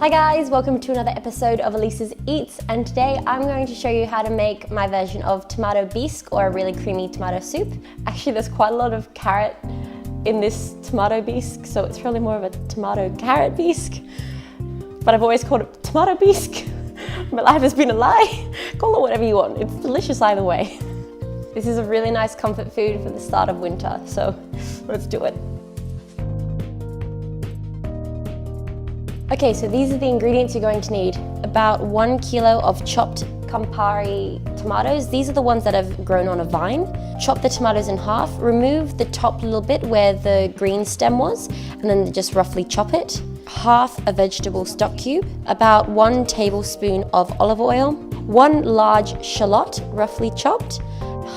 Hi guys, welcome to another episode of Elise's Eats, and today I'm going to show you how to make my version of tomato bisque, or a really creamy tomato soup. Actually, there's quite a lot of carrot in this tomato bisque, so it's really more of a tomato carrot bisque, but I've always called it tomato bisque. My life has been a lie. Call it whatever you want, it's delicious either way. This is a really nice comfort food for the start of winter, so let's do it. Okay, so these are the ingredients you're going to need. About 1 kilo of chopped Campari tomatoes. These are the ones that have grown on a vine. Chop the tomatoes in half, remove the top little bit where the green stem was, and then just roughly chop it. Half a vegetable stock cube, about 1 tablespoon of olive oil, 1 large shallot, roughly chopped,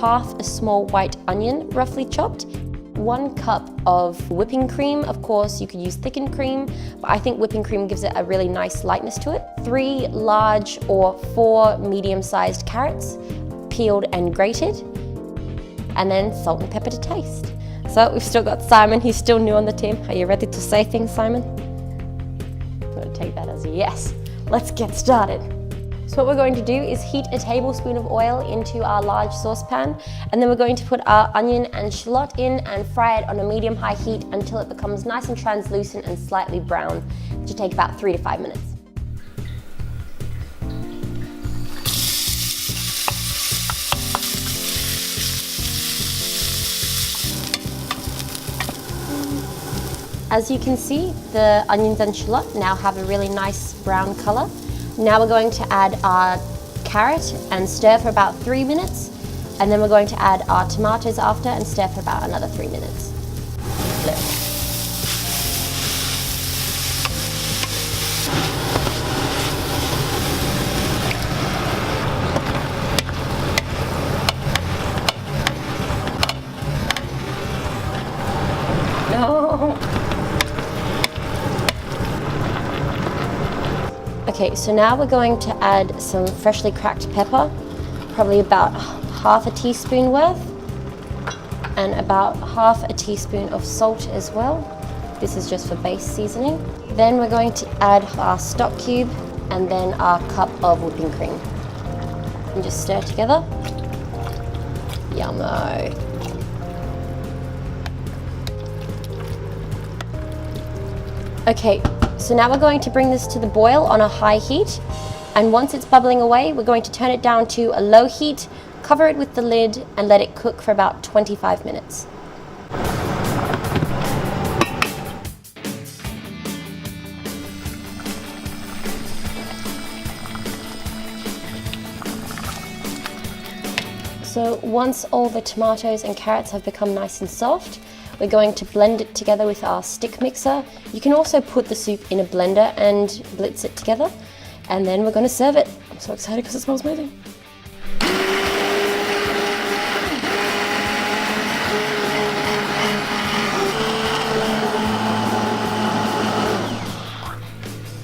half a small white onion, roughly chopped, 1 cup of whipping cream. Of course, you could use thickened cream, but I think whipping cream gives it a really nice lightness to it. 3 large or 4 medium-sized carrots, peeled and grated, and then salt and pepper to taste. So we've still got Simon, he's still new on the team. Are you ready to say things, Simon? I'm gonna take that as a yes. Let's get started. So what we're going to do is heat a tablespoon of oil into our large saucepan, and then we're going to put our onion and shallot in and fry it on a medium-high heat until it becomes nice and translucent and slightly brown, which will take about 3 to 5 minutes. As you can see, the onions and shallot now have a really nice brown color. Now we're going to add our carrot and stir for about 3 minutes, and then we're going to add our tomatoes after and stir for about another 3 minutes. Flip. No. Okay, so now we're going to add some freshly cracked pepper, probably about half a teaspoon worth, and about half a teaspoon of salt as well. This is just for base seasoning. Then we're going to add our stock cube and then our cup of whipping cream. And just stir together. Yummo. Okay. So now we're going to bring this to the boil on a high heat, and once it's bubbling away, we're going to turn it down to a low heat, cover it with the lid, and let it cook for about 25 minutes. So once all the tomatoes and carrots have become nice and soft, we're going to blend it together with our stick mixer. You can also put the soup in a blender and blitz it together, and then we're going to serve it. I'm so excited because it smells amazing.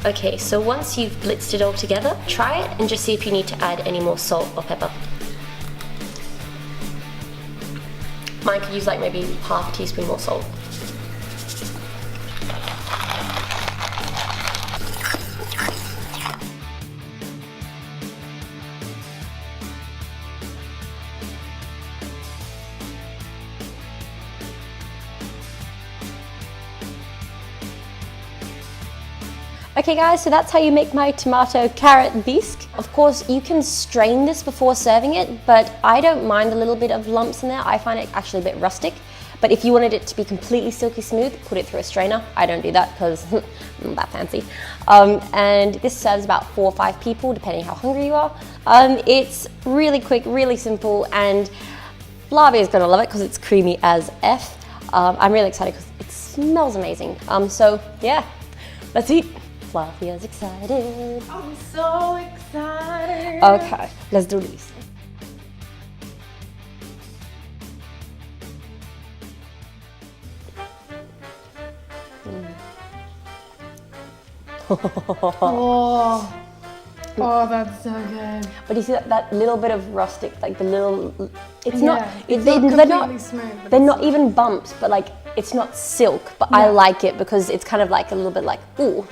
Okay, so once you've blitzed it all together, try it and just see if you need to add any more salt or pepper. Mine could use like maybe half a teaspoon more salt. Okay guys, so that's how you make my tomato carrot bisque. Of course, you can strain this before serving it, but I don't mind a little bit of lumps in there. I find it actually a bit rustic. But if you wanted it to be completely silky smooth, put it through a strainer. I don't do that because I'm not that fancy. And this serves about 4 or 5 people, depending how hungry you are. It's really quick, really simple, and Flavia is gonna love it because it's creamy as F. I'm really excited because it smells amazing. So yeah, let's eat. Flavia's excited. I'm so excited. Okay, let's do this. Oh, that's so good. But you see that little bit of rustic, like the little, it's Yeah, not, it's they're not not, completely smooth, but they're it's not silky. even bumps, but like, it's not silk, but I Yeah. like it because it's kind of like a little bit like, ooh,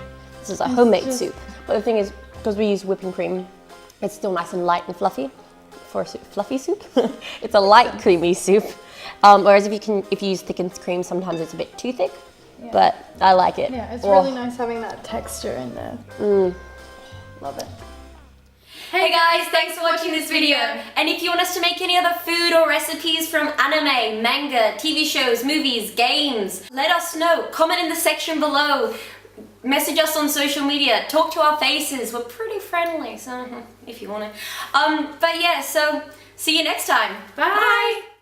This is a homemade soup. But the thing is, because we use whipping cream, it's still nice and light and fluffy for a fluffy soup. It's a light creamy soup. Whereas if you use thickened cream, sometimes it's a bit too thick. Yeah. But I like it. Yeah, it's really nice having that texture in there. Love it. Hey guys, thanks for watching this video. And if you want us to make any other food or recipes from anime, manga, TV shows, movies, games, let us know. Comment in the section below. Message us on social media. Talk to our faces. We're pretty friendly, so if you want to. But yeah, so see you next time. Bye. Bye.